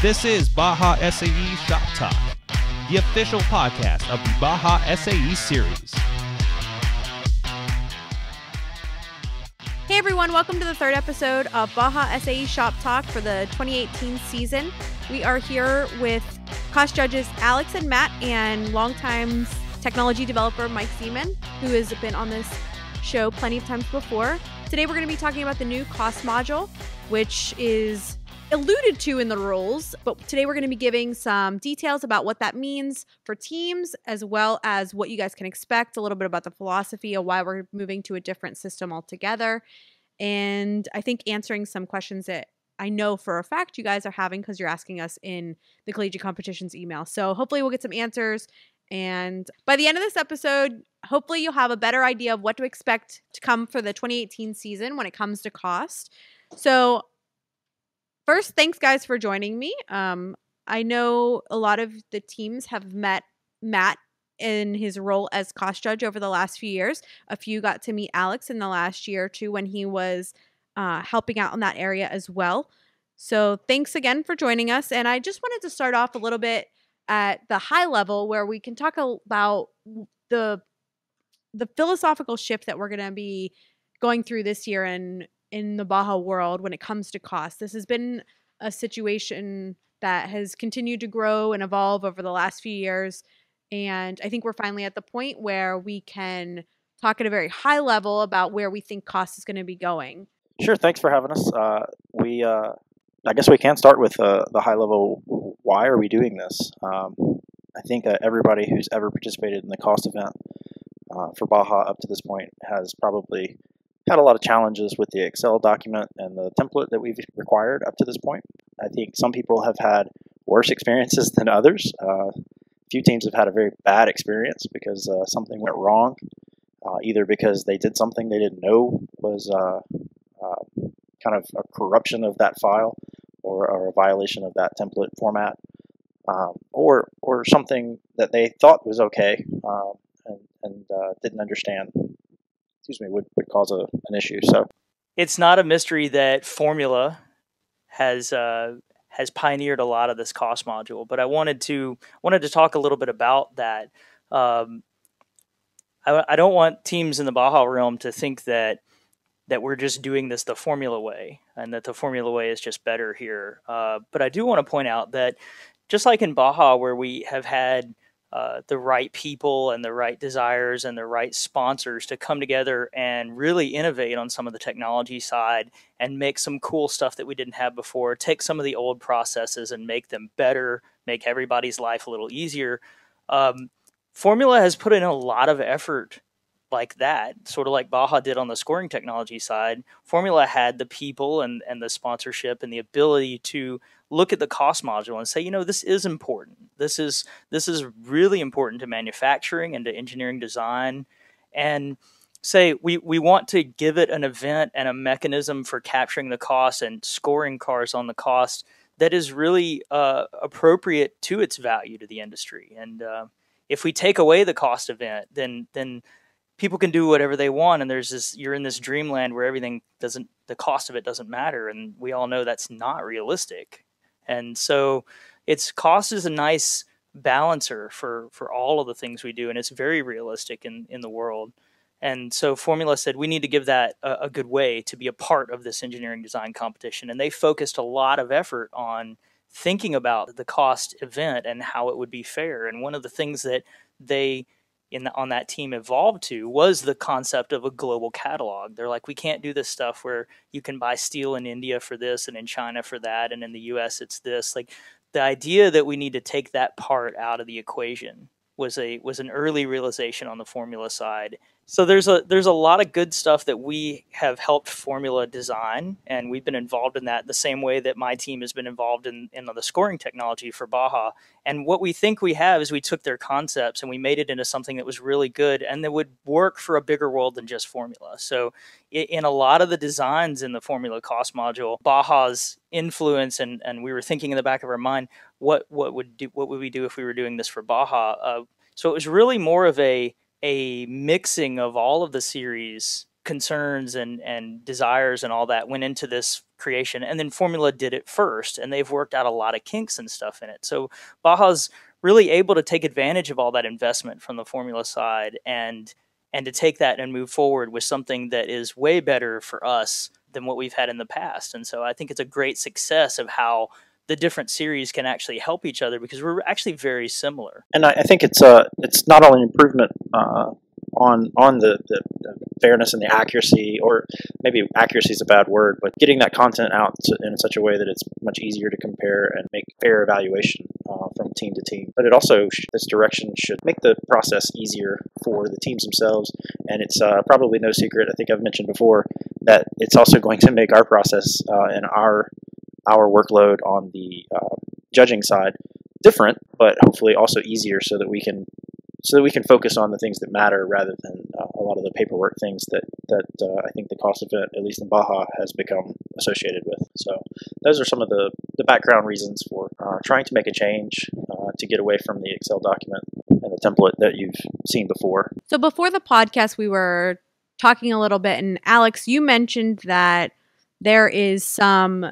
This is Baja SAE Shop Talk, the official podcast of the Baja SAE series. Hey everyone, welcome to the third episode of Baja SAE Shop Talk for the 2018 season. We are here with cost judges Alex and Matt and longtime technology developer Mike Zeman, who has been on this show plenty of times before. Today we're going to be talking about the new cost module, which is alluded to in the rules, but today we're going to be giving some details about what that means for teams, as well as what you guys can expect, a little bit about the philosophy of why we're moving to a different system altogether, and I think answering some questions that I know for a fact you guys are having because you're asking us in the Collegiate Competitions email. So hopefully we'll get some answers, and by the end of this episode, hopefully you'll have a better idea of what to expect to come for the 2018 season when it comes to cost. So first, thanks guys for joining me. I know a lot of the teams have met Matt in his role as cost judge over the last few years. A few got to meet Alex in the last year or two when he was helping out in that area as well. So thanks again for joining us. And I just wanted to start off a little bit at the high level where we can talk about the philosophical shift that we're going to be going through this year in the Baja world when it comes to cost. This has been a situation that has continued to grow and evolve over the last few years. And I think we're finally at the point where we can talk at a very high level about where we think cost is going to be going. Sure. Thanks for having us. I guess we can start with the high level. Why are we doing this? I think everybody who's ever participated in the cost event for Baja up to this point has probably had a lot of challenges with the Excel document and the template that we've required up to this point. I think some people have had worse experiences than others. A few teams have had a very bad experience because something went wrong, either because they did something they didn't know was kind of a corruption of that file or a violation of that template format, or something that they thought was okay and didn't understand would cause an issue. So it's not a mystery that Formula has pioneered a lot of this cost module, but I wanted to talk a little bit about that. I don't want teams in the Baja realm to think that we're just doing this the Formula way and that the Formula way is just better here. But I do want to point out that just like in Baja, where we have had the right people and the right desires and the right sponsors to come together and really innovate on some of the technology side and make some cool stuff that we didn't have before, take some of the old processes and make them better, make everybody's life a little easier. Formula has put in a lot of effort like that, sort of like Baja did on the scoring technology side. Formula had the people and the sponsorship and the ability to look at the cost module and say, this is important. This is really important to manufacturing and to engineering design, and say we want to give it an event and a mechanism for capturing the cost and scoring cars on the cost that is really appropriate to its value to the industry. And if we take away the cost event, then people can do whatever they want, and you're in this dreamland where the cost of it doesn't matter, and we all know that's not realistic. And so cost is a nice balancer for all of the things we do, and it's very realistic in the world. And so Formula said we need to give that a good way to be a part of this engineering design competition, and they focused a lot of effort on thinking about the cost event and how it would be fair. And one of the things that they on that team evolved to was the concept of a global catalog. They're like, we can't do this stuff where you can buy steel in India for this and in China for that, and in the US it's this. Like, the idea that we need to take that part out of the equation was an early realization on the Formula side. So there's a lot of good stuff that we have helped Formula design, and we've been involved in that the same way that my team has been involved in the scoring technology for Baja. And what we think we have is we took their concepts and we made it into something that was really good and that would work for a bigger world than just Formula. So in a lot of the designs in the Formula cost module, Baja's influence, and we were thinking in the back of our mind, what would we do if we were doing this for Baja? So it was really more of a mixing of all of the series concerns and desires and all that went into this creation, and then Formula did it first, and they've worked out a lot of kinks and stuff in it. So Baja's really able to take advantage of all that investment from the Formula side and to take that and move forward with something that is way better for us than what we've had in the past. And so I think it's a great success of how the different series can actually help each other, because we're actually very similar. And I think it's not only an improvement on the fairness and the accuracy, or maybe accuracy is a bad word, but getting that content out in such a way that it's much easier to compare and make fair evaluation from team to team. But it also, this direction should make the process easier for the teams themselves. And it's probably no secret, I think I've mentioned before, that it's also going to make our process and our workload on the judging side different, but hopefully also easier, so that we can focus on the things that matter rather than a lot of the paperwork things that I think the cost event, at least in Baja, has become associated with. So those are some of the background reasons for trying to make a change to get away from the Excel document and the template that you've seen before. So before the podcast, we were talking a little bit, and Alex, you mentioned that there is some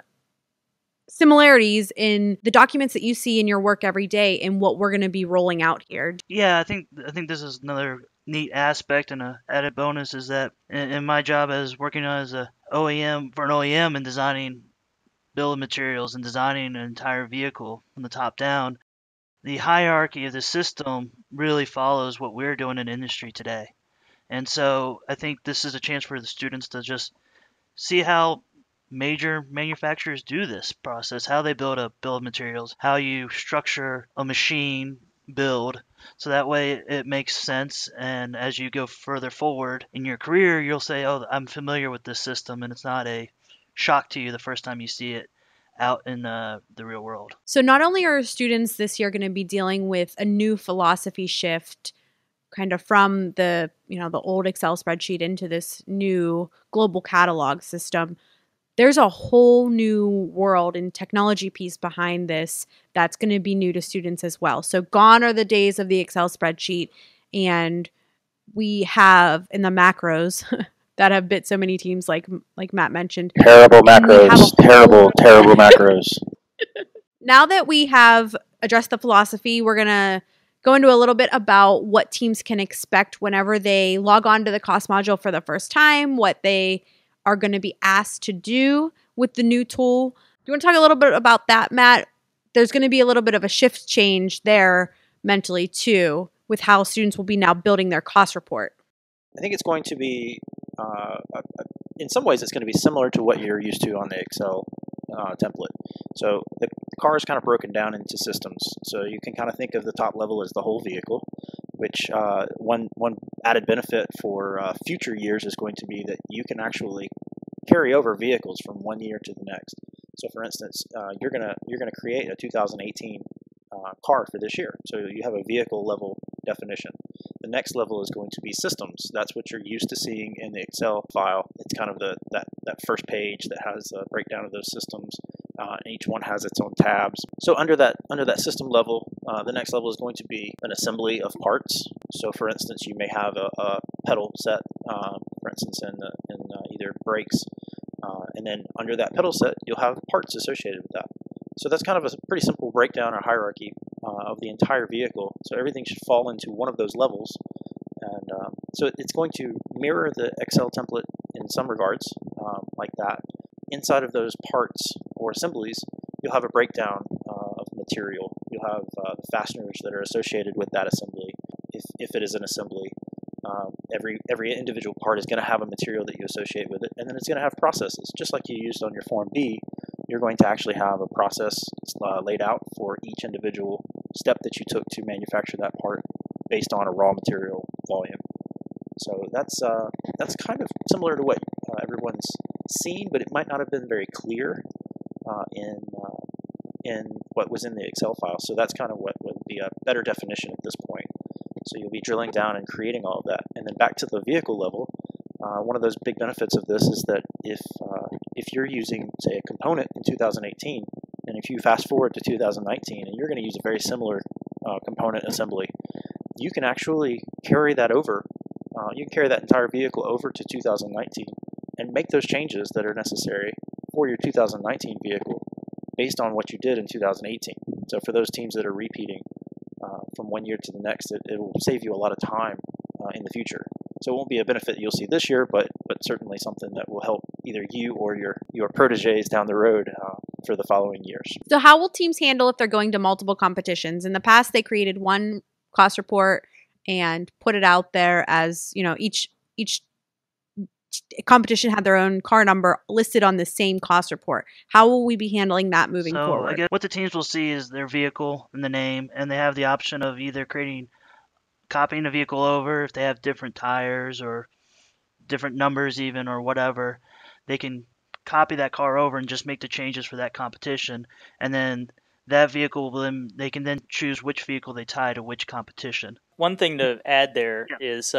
similarities in the documents that you see in your work every day and what we're going to be rolling out here. Yeah, I think this is another neat aspect, and a added bonus is that in my job as working as a OEM for an OEM and designing bill of materials and designing an entire vehicle from the top down, the hierarchy of the system really follows what we're doing in industry today. And so I think this is a chance for the students to just see how major manufacturers do this process, how they build a bill of materials, how you structure a machine build, so that way it makes sense. And as you go further forward in your career, you'll say, oh, I'm familiar with this system, and it's not a shock to you the first time you see it out in the real world. So not only are students this year going to be dealing with a new philosophy shift, kind of from the old Excel spreadsheet into this new global catalog system, there's a whole new world and technology piece behind this that's going to be new to students as well. So gone are the days of the Excel spreadsheet, and we have in the macros that have bit so many teams, like Matt mentioned. Terrible macros. Terrible macros. Now that we have addressed the philosophy, we're going to go into a little bit about what teams can expect whenever they log on to the cost module for the first time, what they are going to be asked to do with the new tool. Do you want to talk a little bit about that, Matt? There's going to be a little bit of a shift change there mentally too, with how students will be now building their cost report. I think it's going to be, in some ways, it's going to be similar to what you're used to on the Excel template. So the car is kind of broken down into systems. So you can kind of think of the top level as the whole vehicle, which one added benefit for future years is going to be that you can actually carry over vehicles from one year to the next. So for instance, you're gonna create a 2018 car for this year. So you have a vehicle level definition. The next level is going to be systems. That's what you're used to seeing in the Excel file. It's kind of that first page that has a breakdown of those systems. And each one has its own tabs. So under that system level, the next level is going to be an assembly of parts. So for instance, you may have a pedal set, for instance, in either brakes, and then under that pedal set, you'll have parts associated with that. So that's kind of a pretty simple breakdown or hierarchy of the entire vehicle. So everything should fall into one of those levels. And so it's going to mirror the Excel template in some regards, like that. Inside of those parts or assemblies, you'll have a breakdown of material. You'll have the fasteners that are associated with that assembly, if it is an assembly. Every individual part is going to have a material that you associate with it, and then it's going to have processes. Just like you used on your Form B, you're going to actually have a process laid out for each individual step that you took to manufacture that part based on a raw material volume. So that's kind of similar to what everyone's seen, but it might not have been very clear in what was in the Excel file. So that's kind of what would be a better definition at this point. So you'll be drilling down and creating all of that. And then back to the vehicle level, one of those big benefits of this is that if you're using, say, a component in 2018, and if you fast forward to 2019 and you're going to use a very similar component assembly, you can actually carry that over you can carry that entire vehicle over to 2019 and make those changes that are necessary for your 2019 vehicle based on what you did in 2018. So for those teams that are repeating from one year to the next, it will save you a lot of time in the future. So it won't be a benefit you'll see this year, but certainly something that will help either you or your proteges down the road for the following years. So how will teams handle if they're going to multiple competitions? In the past, they created one cost report and put it out there as, each competition had their own car number listed on the same cost report. How will we be handling that moving forward? I guess what the teams will see is their vehicle and the name, and they have the option of either copying the vehicle over if they have different tires or different numbers even or whatever. They can copy that car over and just make the changes for that competition, and then that vehicle they can then choose which vehicle they tie to which competition. One thing to add there is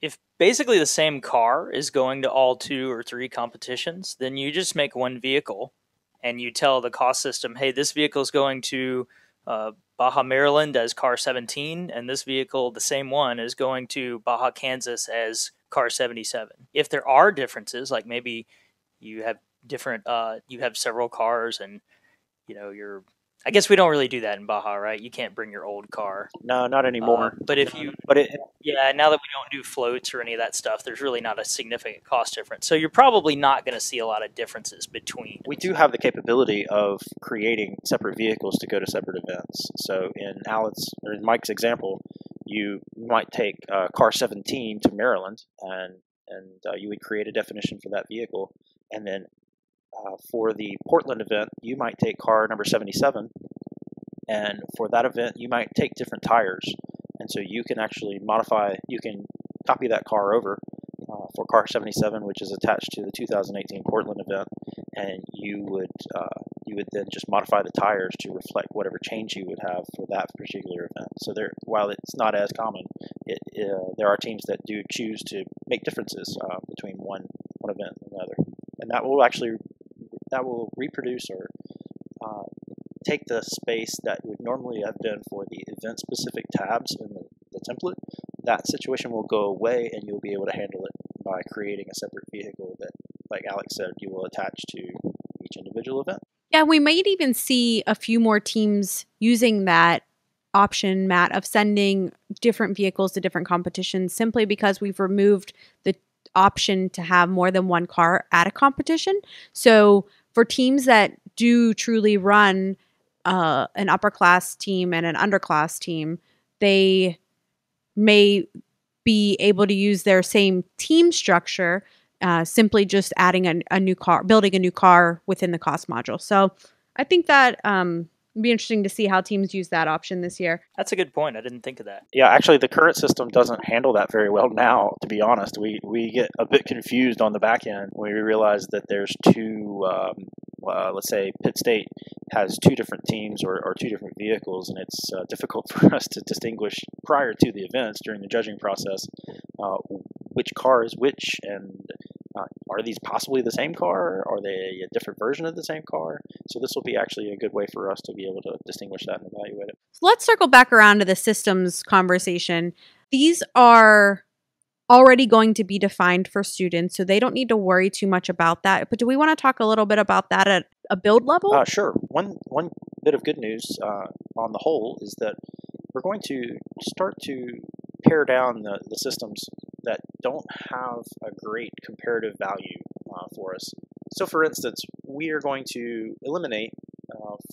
if basically the same car is going to all 2 or 3 competitions, then you just make one vehicle and you tell the cost system, hey, this vehicle is going to Baja, Maryland as car 17, and this vehicle, the same one, is going to Baja, Kansas as car 77. If there are differences, like maybe you have you have several cars and I guess we don't really do that in Baja, right? You can't bring your old car. No, not anymore. Now that we don't do floats or any of that stuff, there's really not a significant cost difference. So you're probably not going to see a lot of differences between. We do have the capability of creating separate vehicles to go to separate events. So in Mike's example, you might take car 17 to Maryland, and you would create a definition for that vehicle, and then for the Portland event, you might take car number 77, and for that event, you might take different tires, and so you can actually you can copy that car over for car 77, which is attached to the 2018 Portland event, and you would then just modify the tires to reflect whatever change you would have for that particular event. So while it's not as common, there are teams that do choose to make differences between one event and another, and that will reproduce or take the space that would normally have been for the event-specific tabs in the template. That situation will go away, and you'll be able to handle it by creating a separate vehicle that, like Alex said, you will attach to each individual event. Yeah, we might even see a few more teams using that option, Matt, of sending different vehicles to different competitions simply because we've removed the option to have more than one car at a competition. So for teams that do truly run an upper class team and an underclass team, they may be able to use their same team structure, simply just adding a new car, building a new car within the cost module. So I think that it'd be interesting to see how teams use that option this year. That's a good point. I didn't think of that. Yeah, actually, the current system doesn't handle that very well now, to be honest. We get a bit confused on the back end when we realize that there's two, let's say Pitt State has 2 different teams or 2 different vehicles, and it's difficult for us to distinguish prior to the events during the judging process which car is which, and are these possibly the same car? Are they a different version of the same car? So this will be actually a good way for us to be able to distinguish that and evaluate it. So let's circle back around to the systems conversation. These are already going to be defined for students, so they don't need to worry too much about that. But do we want to talk a little bit about that at a build level? Sure. One bit of good news on the whole is that we're going to start to pare down the systems that don't have a great comparative value for us. So for instance, we are going to eliminate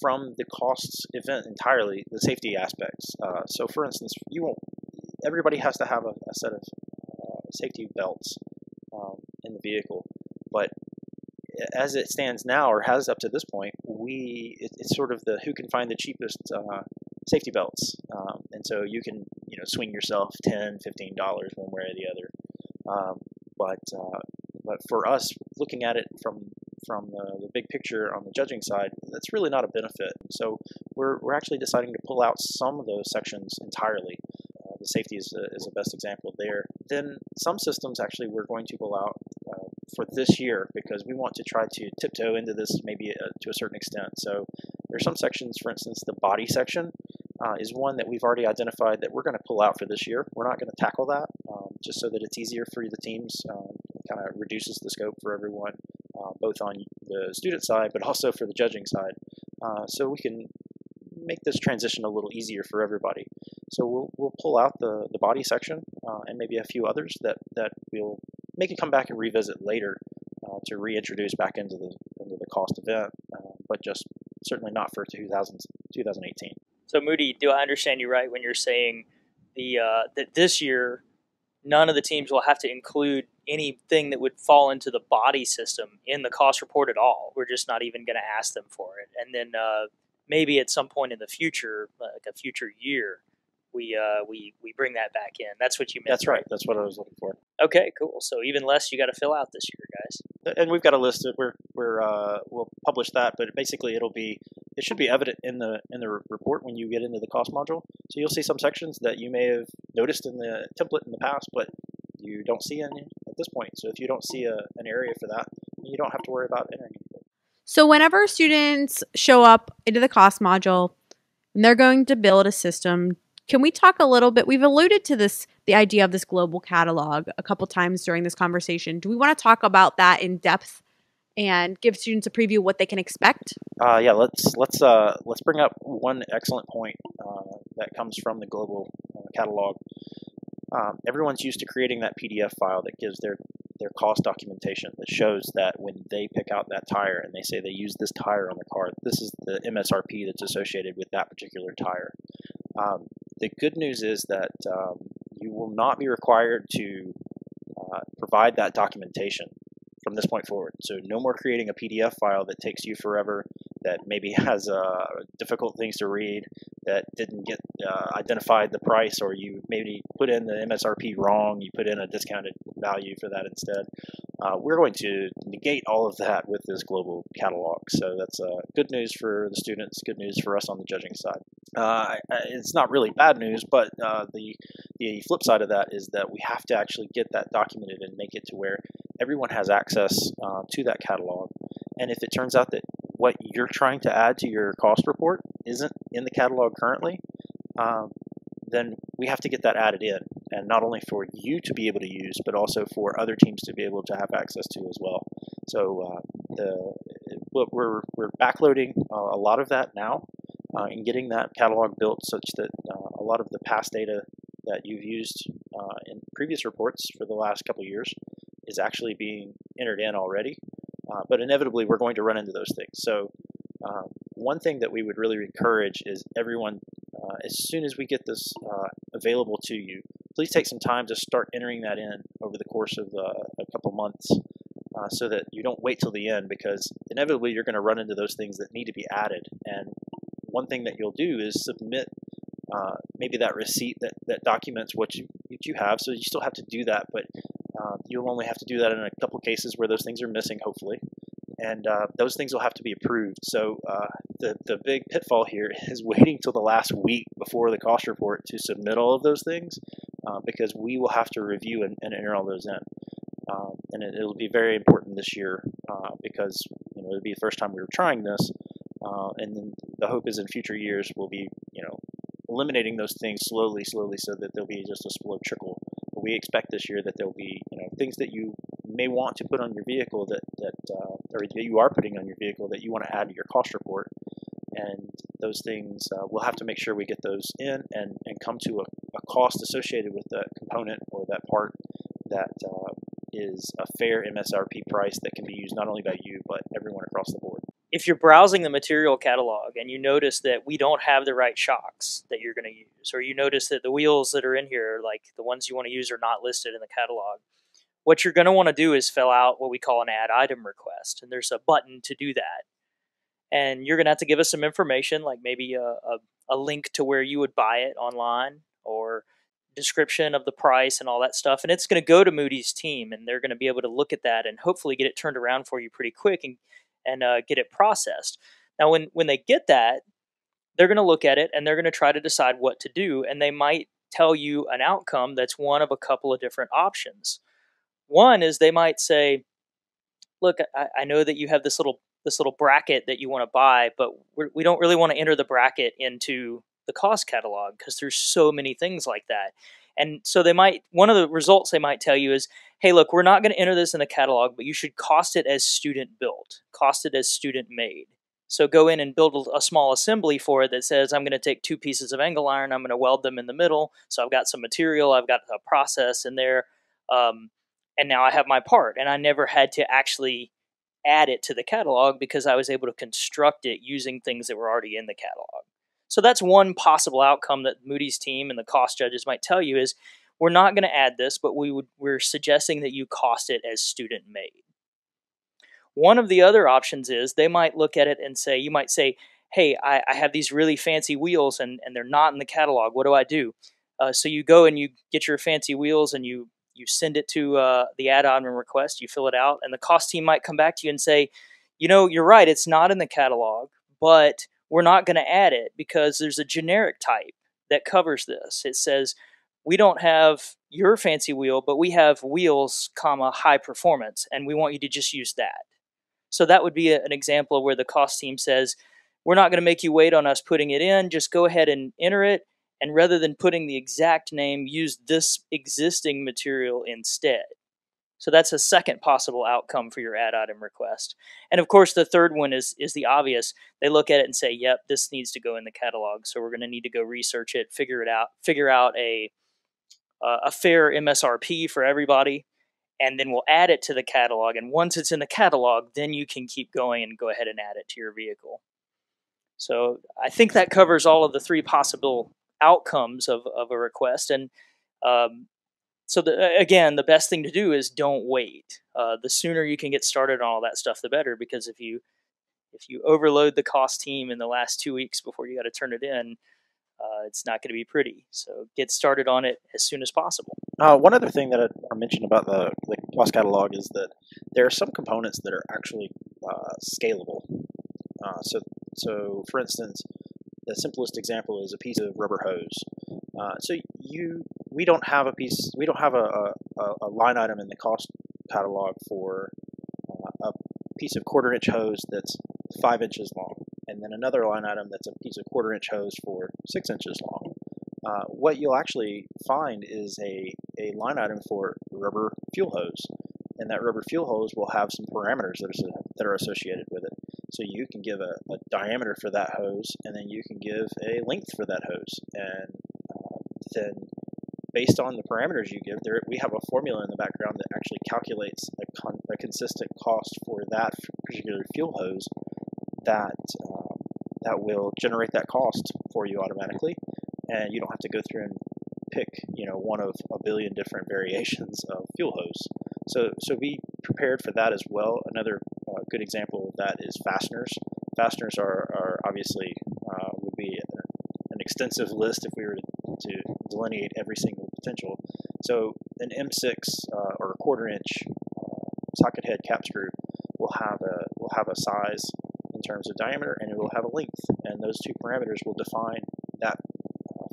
from the costs event entirely the safety aspects. So for instance, everybody has to have a set of safety belts in the vehicle, but as it stands now, or has up to this point, it's sort of the who can find the cheapest safety belts, and so you can swing yourself $10, $15 one way or the other. But for us, looking at it from the big picture on the judging side, that's really not a benefit. So we're actually deciding to pull out some of those sections entirely. The safety is the best example there. Then some systems actually we're going to pull out for this year because we want to try to tiptoe into this maybe to a certain extent. So there's some sections, for instance, the body section is one that we've already identified that we're going to pull out for this year. We're not going to tackle that. just so that it's easier for the teams. Kind of reduces the scope for everyone, both on the student side, but also for the judging side. So we can make this transition a little easier for everybody. So we'll pull out the body section and maybe a few others that we'll make it come back and revisit later to reintroduce back into the cost event, but just certainly not for 2018. So Moody, do I understand you right when you're saying that this year none of the teams will have to include anything that would fall into the body system in the cost report at all? We're just not even going to ask them for it. And then maybe at some point in the future, like a future year, we bring that back in. That's what you meant. That's right. That's what I was looking for. Okay, cool. So even less you got to fill out this year, guys. And we've got a list of we'll publish that, but basically it should be evident in the report when you get into the cost module. So you'll see some sections that you may have noticed in the template in the past, but you don't see any at this point. So if you don't see an area for that, you don't have to worry about entering anything. So whenever students show up into the cost module and they're going to build a system, can we talk a little bit? We've alluded to the idea of this global catalog a couple times during this conversation. Do we want to talk about that in depth and give students a preview of what they can expect? Yeah, let's bring up one excellent point that comes from the global catalog. Everyone's used to creating that PDF file that gives their cost documentation that shows that when they pick out that tire and they say they use this tire on the car, this is the MSRP that's associated with that particular tire. The good news is that you will not be required to provide that documentation from this point forward. So no more creating a PDF file that takes you forever, that maybe has difficult things to read, that didn't get identified the price, or you maybe put in the MSRP wrong, you put in a discounted value for that instead. We're going to negate all of that with this global catalog. So that's good news for the students, good news for us on the judging side. It's not really bad news, but the flip side of that is that we have to actually get that documented and make it to where everyone has access to that catalog. And if it turns out that what you're trying to add to your cost report isn't in the catalog currently, then we have to get that added in, and not only for you to be able to use, but also for other teams to be able to have access to as well. So we're backloading a lot of that now and getting that catalog built such that a lot of the past data that you've used in previous reports for the last couple of years is actually being entered in already. But inevitably, we're going to run into those things. So one thing that we would really encourage is everyone, as soon as we get this available to you, please take some time to start entering that in over the course of a couple months so that you don't wait till the end, because inevitably you're going to run into those things that need to be added. And one thing that you'll do is submit maybe that receipt that documents what you have. So you still have to do that, but you'll only have to do that in a couple of cases where those things are missing, hopefully. And those things will have to be approved. So the big pitfall here is waiting till the last week before the cost report to submit all of those things, because we will have to review and enter all those in. And it'll be very important this year because it'll be the first time we were trying this. And then the hope is in future years we'll be eliminating those things slowly, so that there'll be just a slow trickle. But we expect this year that there'll be things that you may want to put on your vehicle or that you are putting on your vehicle that you want to add to your cost report, and those things we'll have to make sure we get those in and come to a cost associated with that component or that part that is a fair MSRP price that can be used not only by you but everyone across the board. If you're browsing the material catalog and you notice that we don't have the right shocks that you're going to use, or you notice that the wheels that are in here, like the ones you want to use, are not listed in the catalog, what you're going to want to do is fill out what we call an add item request. And there's a button to do that. And you're going to have to give us some information, like maybe a link to where you would buy it online, or description of the price and all that stuff. And it's going to go to Moody's team, and they're going to be able to look at that and hopefully get it turned around for you pretty quick and get it processed. Now, when they get that, they're going to look at it and they're going to try to decide what to do. And they might tell you an outcome that's one of a couple of different options. One is they might say, look, I know that you have this little bracket that you want to buy, but we don't really want to enter the bracket into the cost catalog because there's so many things like that. And so one of the results they might tell you is, hey, look, we're not going to enter this in the catalog, but you should cost it as student built, cost it as student made. So go in and build a small assembly for it that says, I'm going to take 2 pieces of angle iron, I'm going to weld them in the middle. So I've got some material, I've got a process in there, and now I have my part. And I never had to actually add it to the catalog because I was able to construct it using things that were already in the catalog. So that's one possible outcome that Moody's team and the cost judges might tell you is, we're not going to add this, but we're suggesting that you cost it as student made. One of the other options is they might look at it and say, you might say, hey, I have these really fancy wheels and they're not in the catalog. What do I do? So you go and you get your fancy wheels and you send it to the add-on request, you fill it out, and the cost team might come back to you and say, you're right, it's not in the catalog, but we're not going to add it because there's a generic type that covers this. It says, we don't have your fancy wheel, but we have wheels, high performance, and we want you to just use that. So that would be an example of where the cost team says, we're not going to make you wait on us putting it in, just go ahead and enter it, and rather than putting the exact name, use this existing material instead. So that's a second possible outcome for your add item request. And of course, the third one is the obvious. They look at it and say, yep, this needs to go in the catalog. So we're going to need to go research it, figure out a fair MSRP for everybody, and then we'll add it to the catalog. And once it's in the catalog, then you can keep going and go ahead and add it to your vehicle. So I think that covers all of the 3 possible outcomes of a request. And so again, the best thing to do is don't wait. The sooner you can get started on all that stuff, the better, because if you overload the cost team in the last 2 weeks before you got to turn it in, it's not going to be pretty. So get started on it as soon as possible. One other thing that I mentioned about the cost catalog is that there are some components that are actually scalable. So for instance, the simplest example is a piece of rubber hose. We don't have a line item in the cost catalog for a piece of 1/4 inch hose that's 5 inches long, and then another line item that's a piece of 1/4 inch hose for 6 inches long. What you'll actually find is a line item for rubber fuel hose, and that rubber fuel hose will have some parameters that are associated with it. So you can give a diameter for that hose, and then you can give a length for that hose, and then based on the parameters you give, we have a formula in the background that actually calculates a consistent cost for that particular fuel hose that will generate that cost for you automatically, and you don't have to go through and pick one of a billion different variations of fuel hose. So be prepared for that as well. Another good example of that is fasteners. Fasteners are obviously would be an extensive list if we were to delineate every single potential. So an M6 or a 1/4 inch socket head cap screw will have a size in terms of diameter, and it will have a length, and those 2 parameters will define that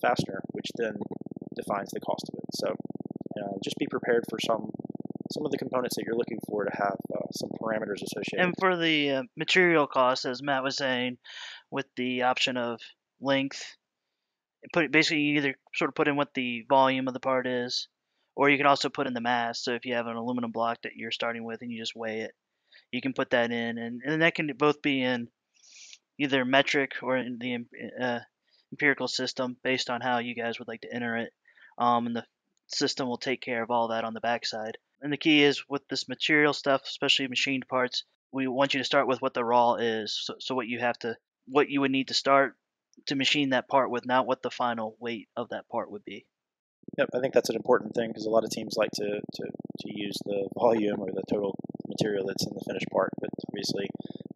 fastener, which then defines the cost of it. So just be prepared for some of the components that you're looking for to have some parameters associated. And for the material cost, as Matt was saying, with the option of length, basically you either sort of put in what the volume of the part is, or you can also put in the mass. So if you have an aluminum block that you're starting with and you just weigh it, you can put that in, and that can both be in either metric or in the empirical system based on how you guys would like to enter it, and the system will take care of all that on the backside. And the key is with this material stuff, especially machined parts, we want you to start with what the raw is. So what you would need to start to machine that part with, not what the final weight of that part would be. Yep, I think that's an important thing because a lot of teams like to use the volume or the total material that's in the finished part, but obviously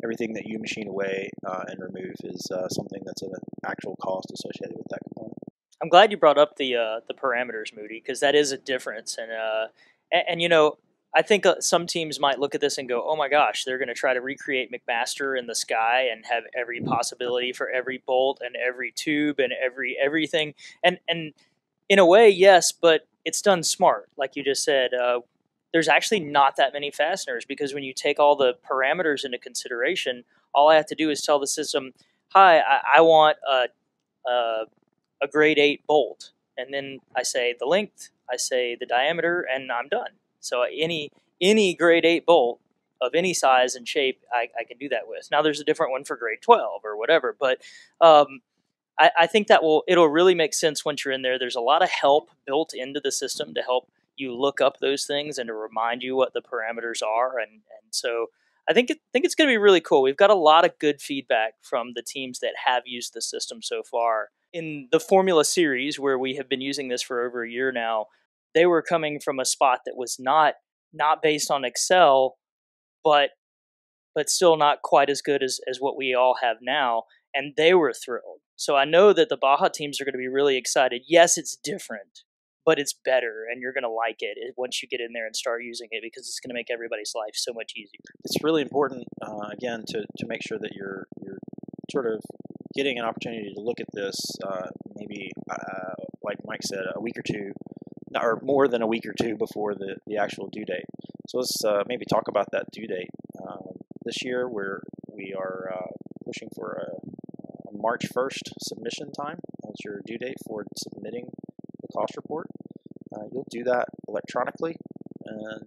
everything that you machine away and remove is something that's an actual cost associated with that component. I'm glad you brought up the parameters, Moody, because that is a difference. And I think some teams might look at this and go, oh my gosh, they're going to try to recreate McMaster in the sky and have every possibility for every bolt and every tube and everything. And in a way, yes, but it's done smart. Like you just said, there's actually not that many fasteners, because when you take all the parameters into consideration, all I have to do is tell the system, hi, I want a grade 8 bolt. and then I say the length, I say the diameter, and I'm done. So any grade 8 bolt of any size and shape, I can do that with. Now there's a different one for grade 12 or whatever, but I think that it'll really make sense once you're in there. There's a lot of help built into the system to help you look up those things and to remind you what the parameters are, and so I think it's going to be really cool. We've got a lot of good feedback from the teams that have used the system so far. In the Formula series, where we have been using this for over a year now, they were coming from a spot that was not based on Excel, but still not quite as good as what we all have now, and they were thrilled. So I know that the Baja teams are going to be really excited. Yes, it's different, but it's better, and you're going to like it once you get in there and start using it, because it's going to make everybody's life so much easier. It's really important, again, to make sure that you're sort of getting an opportunity to look at this, maybe, like Mike said, a week or two, or more than a week or two before the actual due date. So let's maybe talk about that due date. This year we are pushing for a March 1st submission time. That's your due date for submitting the cost report. You'll do that electronically, and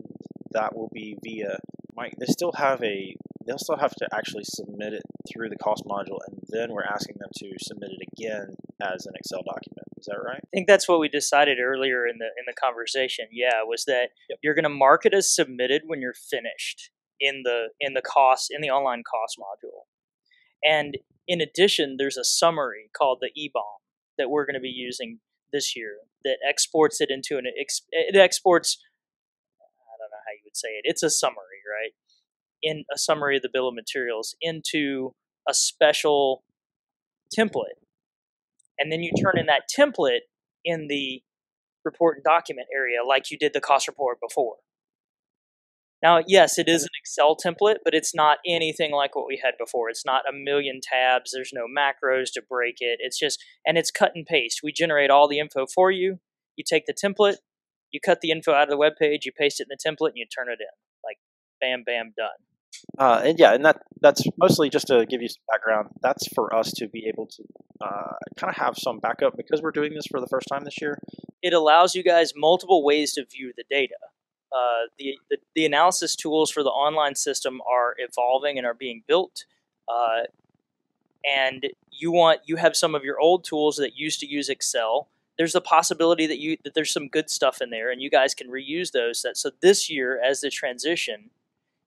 that will be via Mike. They'll still have to actually submit it through the cost module, and then we're asking them to submit it again as an Excel document. Is that right? I think that's what we decided earlier in the conversation. Yeah, was that you're going to mark it as submitted when you're finished in the online cost module. And in addition, there's a summary called the EBOM that we're going to be using this year that exports it into it exports, I don't know how you would say it. It's a summary, right? In a summary of the bill of materials into a special template. And then you turn in that template in the report and document area like you did the cost report before. Now, yes, it is an Excel template, but it's not anything like what we had before. It's not a million tabs. There's no macros to break it. And it's cut and paste. We generate all the info for you. You take the template, you cut the info out of the web page, you paste it in the template, and you turn it in. Like, bam, bam, done. And that's mostly just to give you some background. That's for us to be able to kind of have some backup, because we're doing this for the first time this year. It allows you guys multiple ways to view the data. The analysis tools for the online system are evolving and are being built, and you have some of your old tools that used to use Excel. There's the possibility that there's some good stuff in there, and you guys can reuse those. So this year, as the transition,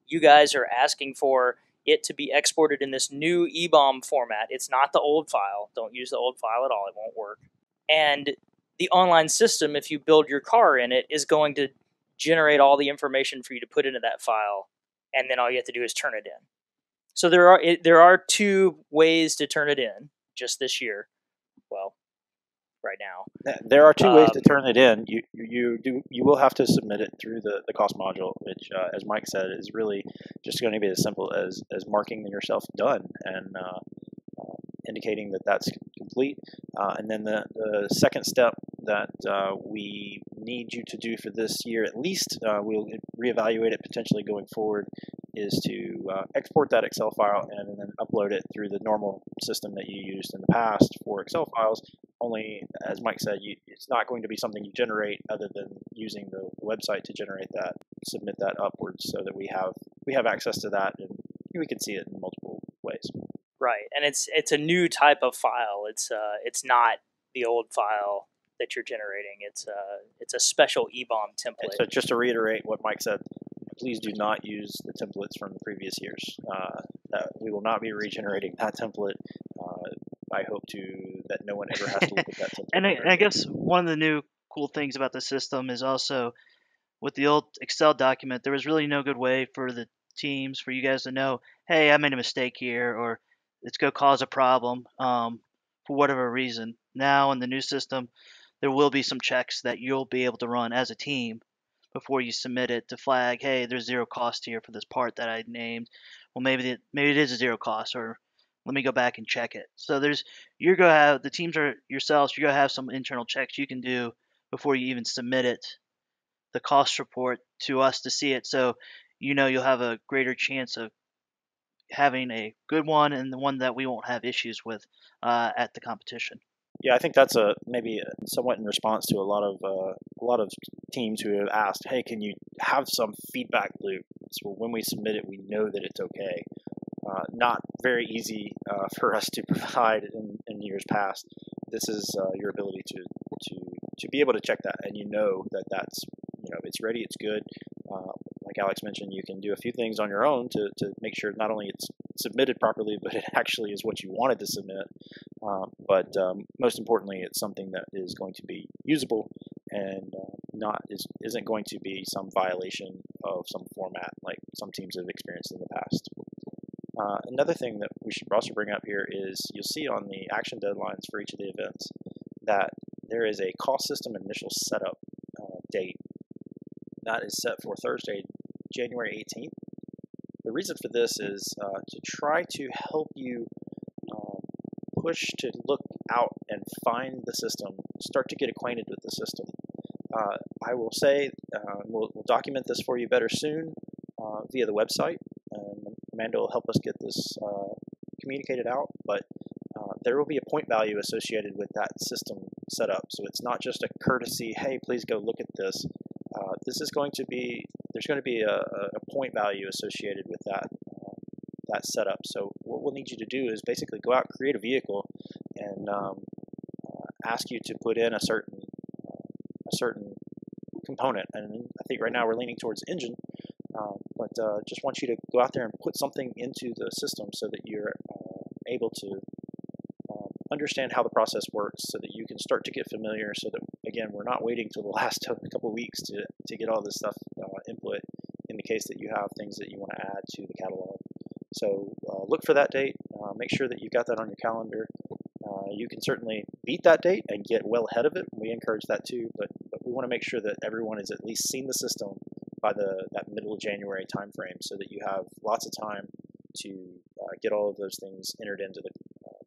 you guys are asking for it to be exported in this new EBOM format. It's not the old file. Don't use the old file at all. It won't work. And the online system, if you build your car in it, is going to generate all the information for you to put into that file, and then all you have to do is turn it in. So there are two ways to turn it in just this year. Well, right now. There are two ways to turn it in. You will have to submit it through the cost module, which, as Mike said, is really just going to be as simple as marking yourself done and indicating that that's complete. And then the second step that we need you to do for this year, at least, we'll reevaluate it potentially going forward, is to export that Excel file and then upload it through the normal system that you used in the past for Excel files. Only, as Mike said, it's not going to be something you generate other than using the website to generate that, submit that upwards, so that we have access to that and we can see it in multiple ways. Right, and it's a new type of file. It's not the old file that you're generating. It's a special EBOM template. So just to reiterate what Mike said, please do not use the templates from the previous years. We will not be regenerating that template. I hope that no one ever has to look at that template. And I guess one of the new cool things about the system is also, with the old Excel document, there was really no good way for the teams, for you guys to know, hey, I made a mistake here, or it's going to cause a problem for whatever reason. Now in the new system, there will be some checks that you'll be able to run as a team before you submit it to flag, hey, there's zero cost here for this part that I named. Well, maybe it is a zero cost, or let me go back and check it. So you're going to have, the teams are yourselves, you're going to have some internal checks you can do before you even submit it, the cost report, to us to see it. So you'll have a greater chance of having a good one and the one that we won't have issues with at the competition. Yeah, I think that's maybe somewhat in response to a lot of teams who have asked, hey, can you have some feedback loop so when we submit it, we know that it's okay. Not very easy for us to provide in years past. This is your ability to be able to check that, and that's it's ready, it's good. Like Alex mentioned, you can do a few things on your own to make sure not only it's submitted properly, but it actually is what you wanted to submit. But most importantly, it's something that is going to be usable and isn't going to be some violation of some format like some teams have experienced in the past. Another thing that we should also bring up here is you'll see on the action deadlines for each of the events that there is a cost system initial setup date that is set for Thursday, January 18th. The reason for this is to try to help you push to look out and find the system, start to get acquainted with the system. I will say we'll document this for you better soon via the website. Amanda will help us get this communicated out, but there will be a point value associated with that system setup. So it's not just a courtesy, hey, please go look at this. There's going to be a point value associated with that setup. So what we'll need you to do is basically go out, create a vehicle, and ask you to put in a certain component. And I think right now we're leaning towards engine, but just want you to go out there and put something into the system so that you're able to understand how the process works, so that you can start to get familiar, so that again we're not waiting till the last couple of weeks to get all this stuff input in the case that you have things that you want to add to the catalog. So look for that date, make sure that you've got that on your calendar. You can certainly beat that date and get well ahead of it. We encourage that too, but we want to make sure that everyone has at least seen the system by that middle of January time frame, so that you have lots of time to get all of those things entered into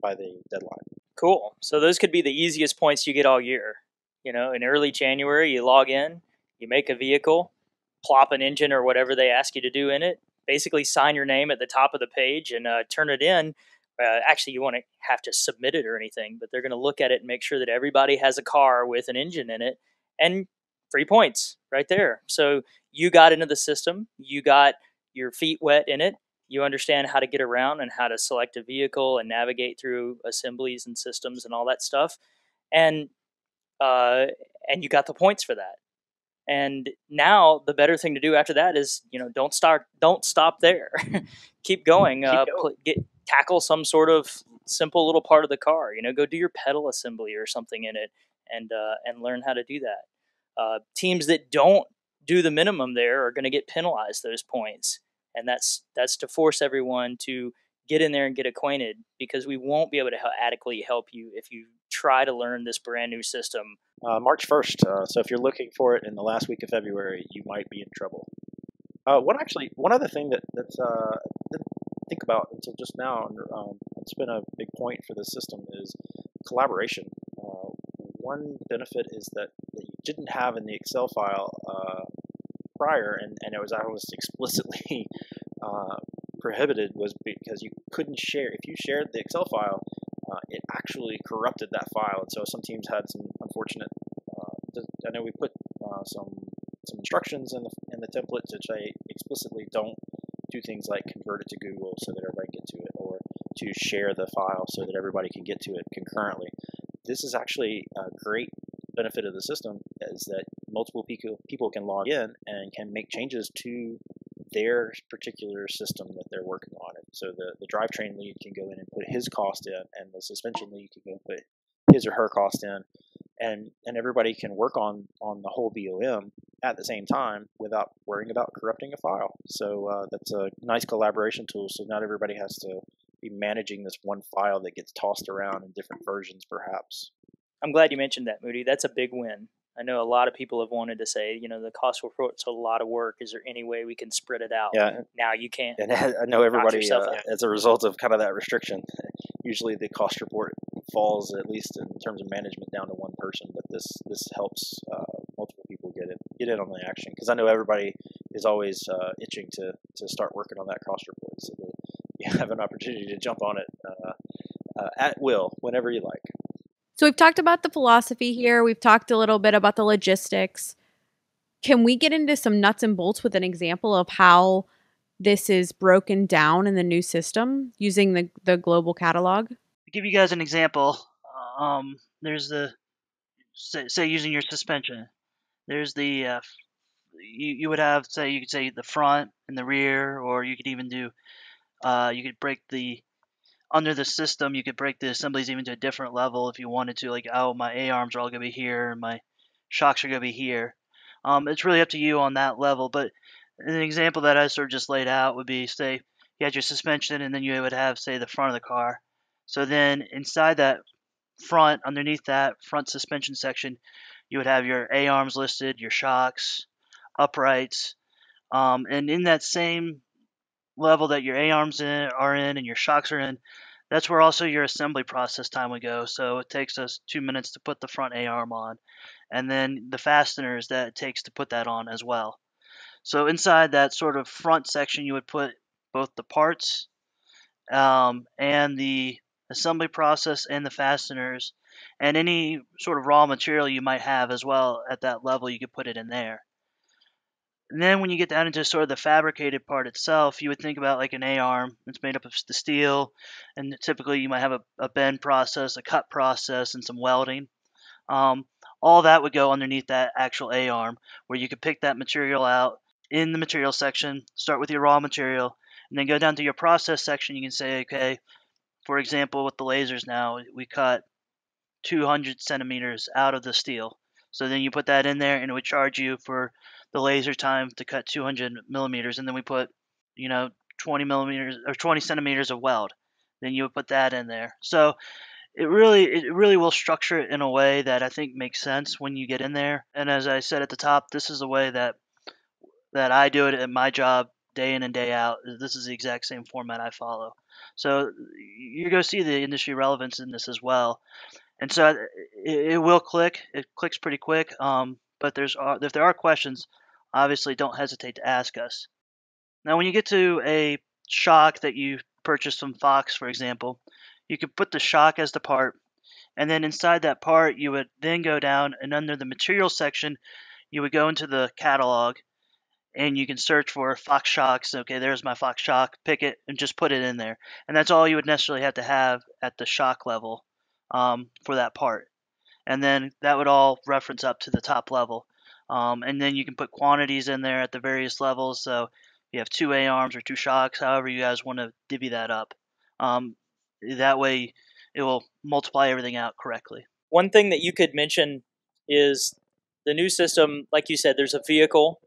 by the deadline. Cool. So those could be the easiest points you get all year. In early January, you log in, you make a vehicle, plop an engine or whatever they ask you to do in it, basically sign your name at the top of the page and turn it in. Actually, you won't have to submit it or anything, but they're going to look at it and make sure that everybody has a car with an engine in it, and 3 points right there. So you got into the system, you got your feet wet in it, you understand how to get around and how to select a vehicle and navigate through assemblies and systems and all that stuff, and you got the points for that. And now the better thing to do after that is, don't stop there. Keep going. Tackle some sort of simple little part of the car. Go do your pedal assembly or something in it, and learn how to do that. Teams that don't do the minimum there are going to get penalized those points, and that's to force everyone to get in there and get acquainted, because we won't be able to adequately help you if you try to learn this brand new system. March 1st. So if you're looking for it in the last week of February, you might be in trouble. One other thing that's didn't think about until just now, and it's been a big point for this system, is collaboration. One benefit is that you didn't have in the Excel file prior, and it was almost explicitly prohibited, was because you couldn't share. If you shared the Excel file, it actually corrupted that file, and so some teams had some unfortunate. I know we put some instructions in the template to say explicitly don't do things like convert it to Google so that everybody can get to it, or to share the file so that everybody can get to it concurrently. This is actually a great benefit of the system, is that multiple people can log in and can make changes to their particular system that they're working on. So the drivetrain lead can go in and put his cost in, and the suspension lead can go put his or her cost in, and everybody can work on the whole BOM at the same time without worrying about corrupting a file. So that's a nice collaboration tool, so not everybody has to be managing this one file that gets tossed around in different versions perhaps. I'm glad you mentioned that, Moody. That's a big win. I know a lot of people have wanted to say, the cost report's a lot of work. Is there any way we can spread it out? Yeah. Now you can't. And I know everybody, as a result of kind of that restriction, usually the cost report falls, at least in terms of management, down to one person. But this helps multiple people get in on the action, because I know everybody is always itching to start working on that cost report, so that you have an opportunity to jump on it at will whenever you like. So we've talked about the philosophy here. We've talked a little bit about the logistics. Can we get into some nuts and bolts with an example of how this is broken down in the new system using the global catalog? To give you guys an example, there's the say using your suspension. There's the you would have, say, you could say the front and the rear, or you could even do you could break the under the system. You could break the assemblies even to a different level if you wanted to. Like, oh, my A arms are all gonna be here, and my shocks are gonna be here. It's really up to you on that level. But an example that I sort of just laid out would be, say, you had your suspension, and then you would have, say, the front of the car. So then inside that front, underneath that front suspension section, you would have your A arms listed, your shocks, uprights, and in that same level that your A arms are in and your shocks are in, that's where also your assembly process time would go. So it takes us 2 minutes to put the front A arm on, and then the fasteners that it takes to put that on as well. So inside that sort of front section, you would put both the parts and the assembly process and the fasteners and any sort of raw material you might have as well at that level. You could put it in there. And then when you get down into sort of the fabricated part itself, you would think about like an A-arm. It's made up of the steel, and typically you might have a bend process, a cut process, and some welding. All that would go underneath that actual A-arm, where you could pick that material out in the material section, start with your raw material, and then go down to your process section. You can say, okay, for example, with the lasers now, we cut 200 centimeters out of the steel. So then you put that in there, and it would charge you for the laser time to cut 200 millimeters. And then we put, 20 millimeters or 20 centimeters of weld. Then you would put that in there. So it really will structure it in a way that I think makes sense when you get in there. And as I said at the top, this is the way that I do it at my job day in and day out. This is the exact same format I follow. So you're going to see the industry relevance in this as well. And so it will click. It clicks pretty quick. But if there are questions, obviously don't hesitate to ask us. Now, when you get to a shock that you purchased from Fox, for example, you could put the shock as the part, and then inside that part, you would then go down, and under the material section, you would go into the catalog, and you can search for Fox shocks. Okay, there's my Fox shock. Pick it and just put it in there, and that's all you would necessarily have to have at the shock level for that part. And then that would all reference up to the top level. And then you can put quantities in there at the various levels. So you have 2 A arms or 2 shocks, however you guys want to divvy that up. That way it will multiply everything out correctly. One thing that you could mention is the new system, like you said, there's a vehicle,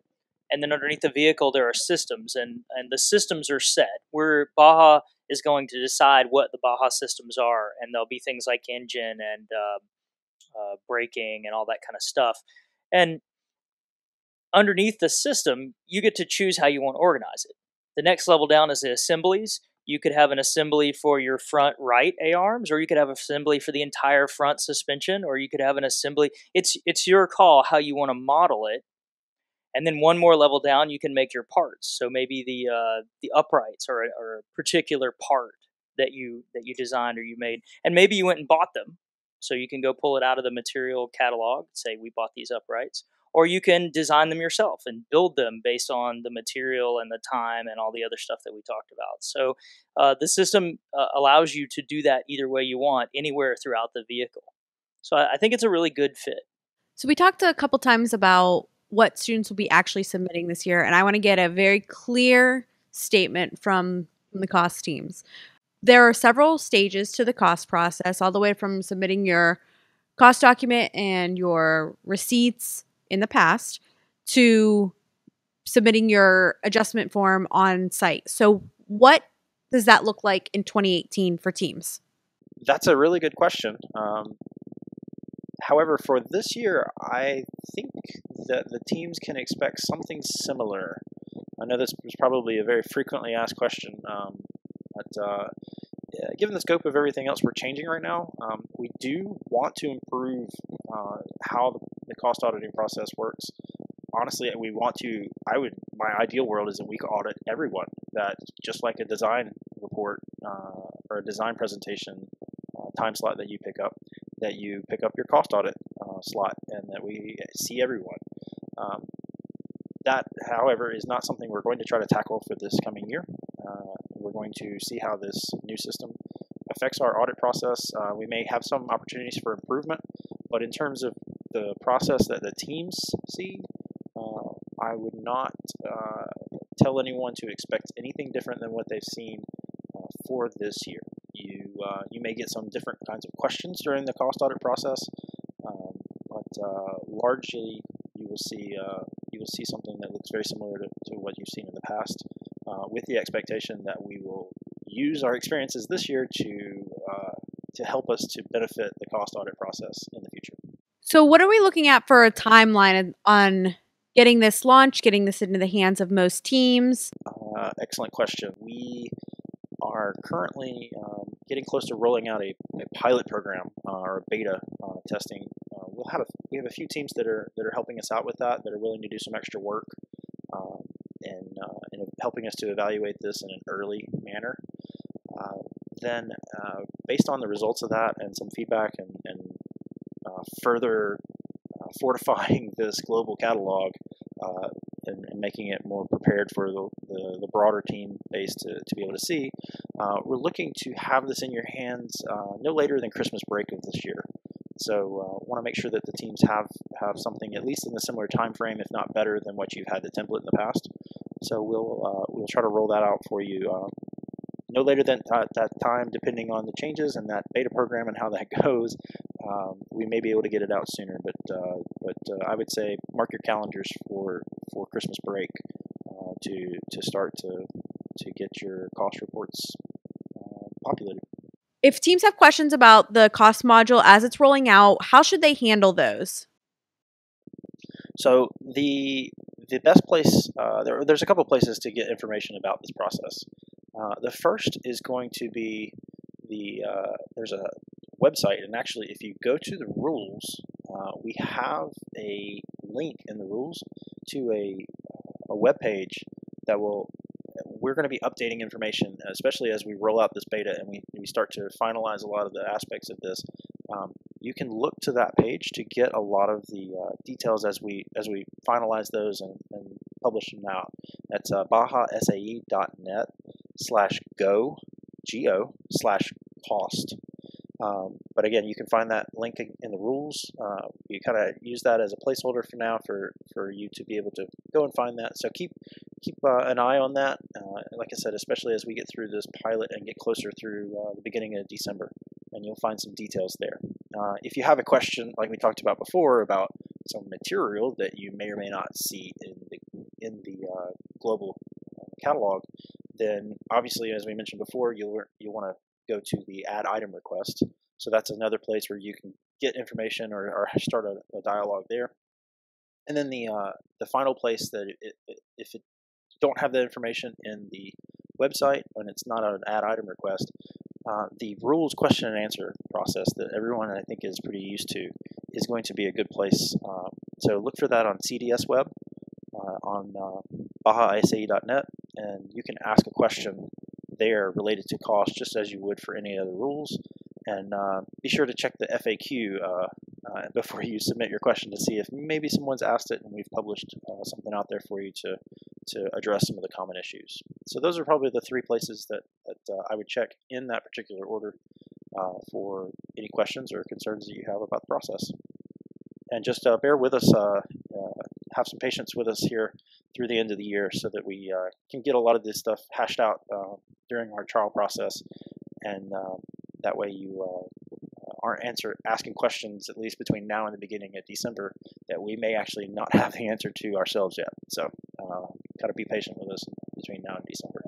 and then underneath the vehicle there are systems, and the systems are set. Where Baja is going to decide what the Baja systems are, and there'll be things like engine and braking and all that kind of stuff. And underneath the system, you get to choose how you want to organize it. The next level down is the assemblies. You could have an assembly for your front right A-arms, or you could have an assembly for the entire front suspension, or you could have an assembly. It's your call how you want to model it. And then one more level down, you can make your parts. So maybe the uprights are a particular part that you designed or you made, and maybe you went and bought them. So you can go pull it out of the material catalog, say we bought these uprights, or you can design them yourself and build them based on the material and the time and all the other stuff that we talked about. So the system allows you to do that either way you want, anywhere throughout the vehicle. So I think it's a really good fit. So we talked a couple times about what students will be actually submitting this year, and I want to get a very clear statement from the cost teams. There are several stages to the cost process, all the way from submitting your cost document and your receipts in the past to submitting your adjustment form on site. So what does that look like in 2018 for teams? That's a really good question. However, for this year, I think that the teams can expect something similar. I know this is probably a very frequently asked question, but given the scope of everything else we're changing right now, we do want to improve how the cost auditing process works. Honestly, we want to, my ideal world is that we could audit everyone, that just like a design report or a design presentation time slot that you pick up, that you pick up your cost audit slot and that we see everyone. That, however, is not something we're going to try to tackle for this coming year. We're going to see how this new system affects our audit process. We may have some opportunities for improvement, but in terms of the process that the teams see, I would not tell anyone to expect anything different than what they've seen for this year. You may get some different kinds of questions during the cost audit process, but largely you will see something that looks very similar to what you've seen in the past, with the expectation that we will use our experiences this year to help us to benefit the cost audit process in the future. So what are we looking at for a timeline on getting this launched, getting this into the hands of most teams? Excellent question. We are currently getting close to rolling out a pilot program or a beta testing. We have a few teams that are helping us out with that are willing to do some extra work in helping us to evaluate this in an early manner. Then, based on the results of that and some feedback and further fortifying this global catalog and making it more prepared for the broader team base to be able to see, we're looking to have this in your hands no later than Christmas break of this year. So want to make sure that the teams have something at least in the similar time frame, if not better than what you've had the template in the past. So we'll try to roll that out for you no later than that time, depending on the changes and that beta program and how that goes. We may be able to get it out sooner, but I would say mark your calendars for Christmas break to start to get your cost reports populated. If teams have questions about the cost module as it's rolling out, how should they handle those? So the best place, there's a couple places to get information about this process. The first is going to be there's a website, and actually if you go to the rules, we have a link in the rules to a web page that we're going to be updating information, especially as we roll out this beta and we start to finalize a lot of the aspects of this. You can look to that page to get a lot of the details as we finalize those and publish them out. That's bajasae.net/go/cost. But again, you can find that link in the rules. You kind of use that as a placeholder for now for you to be able to go and find that. So keep an eye on that. Like I said, especially as we get through this pilot and get closer through the beginning of December, and you'll find some details there. If you have a question, like we talked about before, about some material that you may or may not see in the global catalog, then obviously, as we mentioned before, you'll want to go to the add item request. So that's another place where you can get information or start a dialogue there. And then the final place that if it don't have the information in the website and it's not an add item request, the rules question and answer process that everyone I think is pretty used to is going to be a good place. So look for that on CDS Web, on bajasae.net, and you can ask a question there related to cost just as you would for any other rules. And be sure to check the FAQ before you submit your question to see if maybe someone's asked it and we've published something out there for you to address some of the common issues. So those are probably the three places that I would check in that particular order for any questions or concerns that you have about the process. And just bear with us, have some patience with us here through the end of the year so that we can get a lot of this stuff hashed out during our trial process, and that way you aren't asking questions, at least between now and the beginning of December, that we may actually not have the answer to ourselves yet. So got to be patient with us between now and December.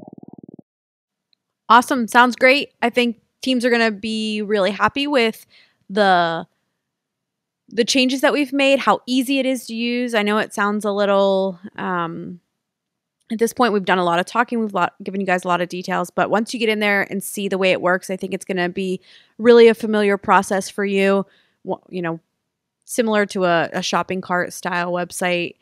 Awesome. Sounds great. I think teams are going to be really happy with the changes that we've made, how easy it is to use. I know it sounds a little, at this point, we've done a lot of talking. We've given you guys a lot of details. But once you get in there and see the way it works, I think it's going to be really a familiar process for you, similar to a shopping cart style website.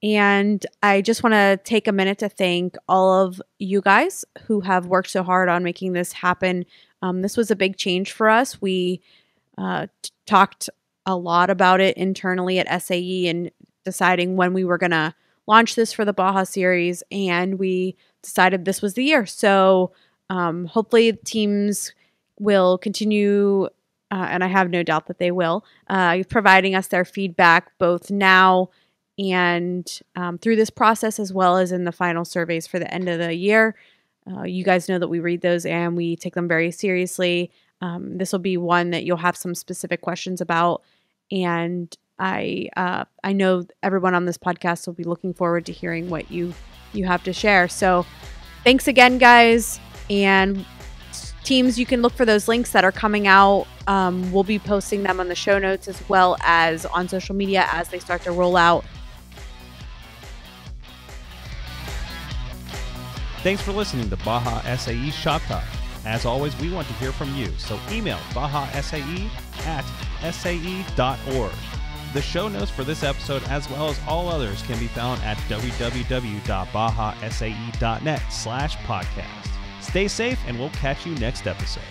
And I just want to take a minute to thank all of you guys who have worked so hard on making this happen. This was a big change for us. We talked a lot about it internally at SAE and deciding when we were going to launch this for the Baja series, and we decided this was the year. So hopefully teams will continue, and I have no doubt that they will, providing us their feedback both now and through this process, as well as in the final surveys for the end of the year. You guys know that we read those and we take them very seriously. This will be one that you'll have some specific questions about, and I know everyone on this podcast will be looking forward to hearing what you have to share. So thanks again, guys. And teams, you can look for those links that are coming out. We'll be posting them on the show notes as well as on social media as they start to roll out. Thanks for listening to Baja SAE Shop Talk. As always, we want to hear from you, so email bajasae@sae.org. The show notes for this episode, as well as all others, can be found at www.bajasae.net/podcast. Stay safe, and we'll catch you next episode.